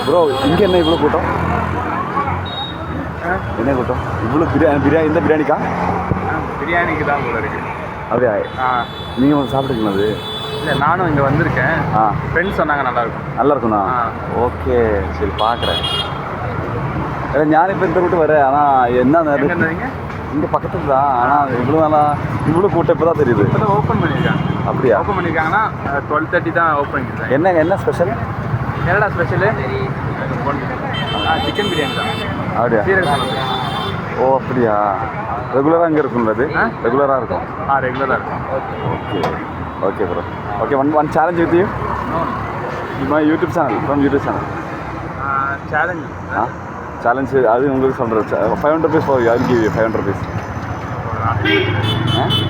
Bro இங்கே என்ன இவ்வளோ கூட்டம்? என்ன கூட்டம் இவ்வளோ? பிரியாணி இந்த பிரியாணிக்கா? பிரியாணிக்கு தான் போல இருக்கு. அப்படியா? நீங்கள் வந்து சாப்பிட்டுருக்கீங்களா அது? இல்லை, நானும் இங்கே வந்திருக்கேன். ஃப்ரெண்ட்ஸ் சொன்னாங்க நல்லாயிருக்கும். நல்லா இருக்குண்ணா. ஓகே, சரி பார்க்குறேன். ஞானிப்போ இந்த ரூட்டு வரேன். ஆனால் என்ன இங்கே பக்கத்துக்கு தான். ஆனால் இவ்வளோ நாளா இவ்வளோ கூட்டம் இப்போ தான் தெரியுது. இப்போ தான் ஓப்பன் பண்ணியிருக்காங்க. அப்படியா? ஓப்பன் பண்ணியிருக்காங்கன்னா 12:30 தான் ஓப்பன் பண்ணியிருக்காங்க. என்ன ஸ்பெஷல்? என்னடா ஸ்பெஷலு? சிக்கன் பிரியாணி தான். அப்படியா? ஓ அப்படியா? ரெகுலராக அங்கே இருக்கும்ல அது? ரெகுலராக இருக்கும். ரெகுலராக இருக்கும். Okay okay bro. Okay, one challenge with you. My YouTube channel, from YouTube channel. Challenge? Challenge அது உங்களுக்கு சொல்கிறேன். 500 rupees for you. I will give you 500 rupees.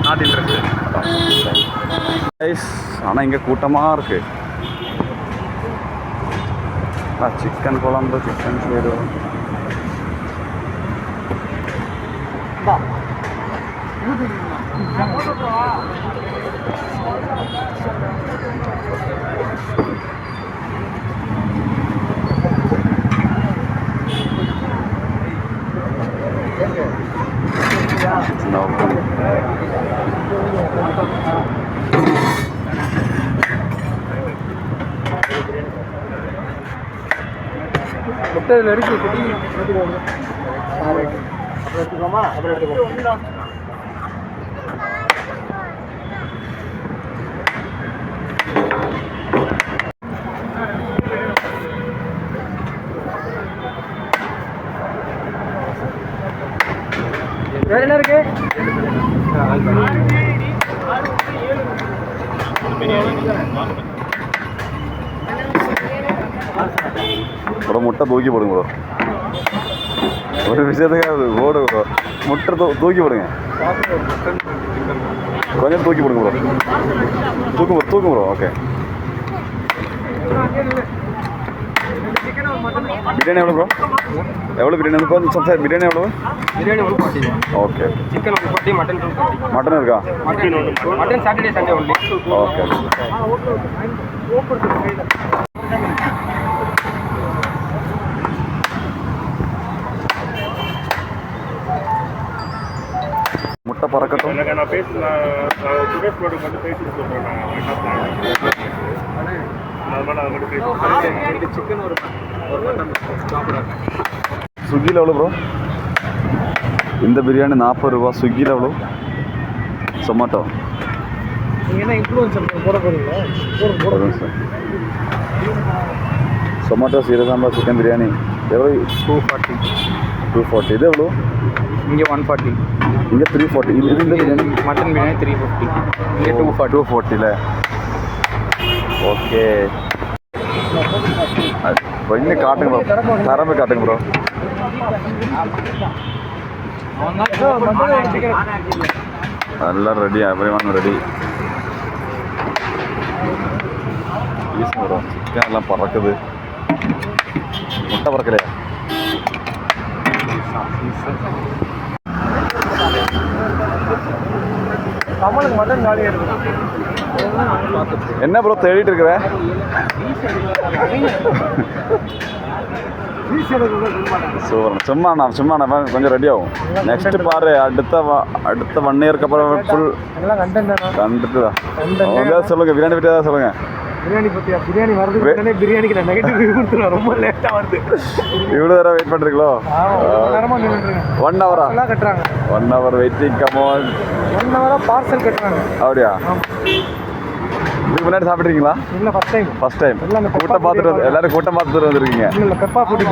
Not interested. ஆனால் இங்கே கூட்டமாக இருக்குது. சிக்கன் குழம்பு, சிக்கன் சீரு. முட்டையில் இருக்கு. அப்புறம் எடுத்துக்கோமா? அப்புறம் எடுத்துக்கோ. வேற என்ன இருக்கு? ப்ரோ முட்டை தூக்கி போடுங்க ப்ரோ. ஒரு விஷயத்துக்காக போடு ப்ரோ. முட்டை தூக்கி போடுங்க. கொஞ்சம் தூக்கி போடுங்க ப்ரோ. தூக்கும் ப்ரோ. ஓகே. பிரியாணி எவ்வளோ ப்ரோ? எவ்வளோ பிரியாணி வந்து சார்? பிரியாணி எவ்வளோ? Biryani 140. Okay. Chicken 140, mutton 240. Mutton இருக்கா? Mutton Saturday Sunday only. Okay. முட்டை பறக்கட்டும். ஸ்விக்கியில் எவ்வளோ ப்ரோ? இந்த பிரியாணி 40 ரூபா. ஸ்விக்கியில் எவ்வளோ? சொமாட்டோ போடுங்க சார். சொமாட்டோ சீரக சாம்பார் சிக்கன் பிரியாணி எவ்வளோ? 240. இது எவ்வளோ? இங்கே 140. இங்கே 340. இது இந்த பிரியாணி மட்டன் பிரியாணி 350. இங்கே 240ல. ஓகே. கொஞ்சம் காட்டுங்க ப்ரோ. தரமே காட்டுங்க ப்ரோ. எல்லாம் ready. Everyone ready. Easy bro. Chicken எல்லாம் பறக்குது. முட்டை பறக்கலையா? என்ன ப்ரோ தேடிட்டு இருக்கிற? சூப்பர். சும்மா கொஞ்சம் ரெடி ஆகும். நெக்ஸ்ட் பாரு. அடுத்த 1 இயருக்கு அப்புறம் ஃபுல் கண்டுட்டு தான் சொல்லுங்க. பிரியாணி பற்றி தான் சொல்லுங்க. பிரியாணி பற்றியா? பிரியாணி வரது. பிரியாணிக்கு நான் நெகட்டிவ் ரிவ்யூ கொடுத்துருவேன். ரொம்ப லேட்டாக வருது. இவ்வளோ நேரம் வெயிட் பண்ணுறீங்களோ? 1 hour கட்டுறாங்க. 1 hour waiting. Come on. 1 hour parcel கட்டுறாங்க. அப்படியா? இதுக்கு முன்னாடி சாப்பிட்றீங்களா? இல்லை, ஃபர்ஸ்ட் டைம். கூட்டம் பார்த்துட்டு எல்லாரும் கூட்டம் பார்த்துட்டு வந்துருக்கீங்க. இல்லை, பெப்பா ஃபுடி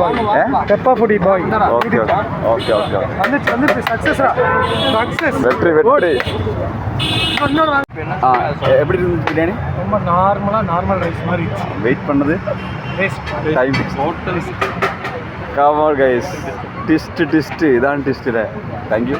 பாய். ஓகே. வந்து சக்ஸஸ். வெற்றி. எப்படி இருந்துச்சு பிரியாணி? ரொம்ப நார்மல் ரைஸ் மாதிரி. வெயிட் பண்ணது time. Come on guys. Taste இதான் டிஸ்ட். தேங்க்யூ.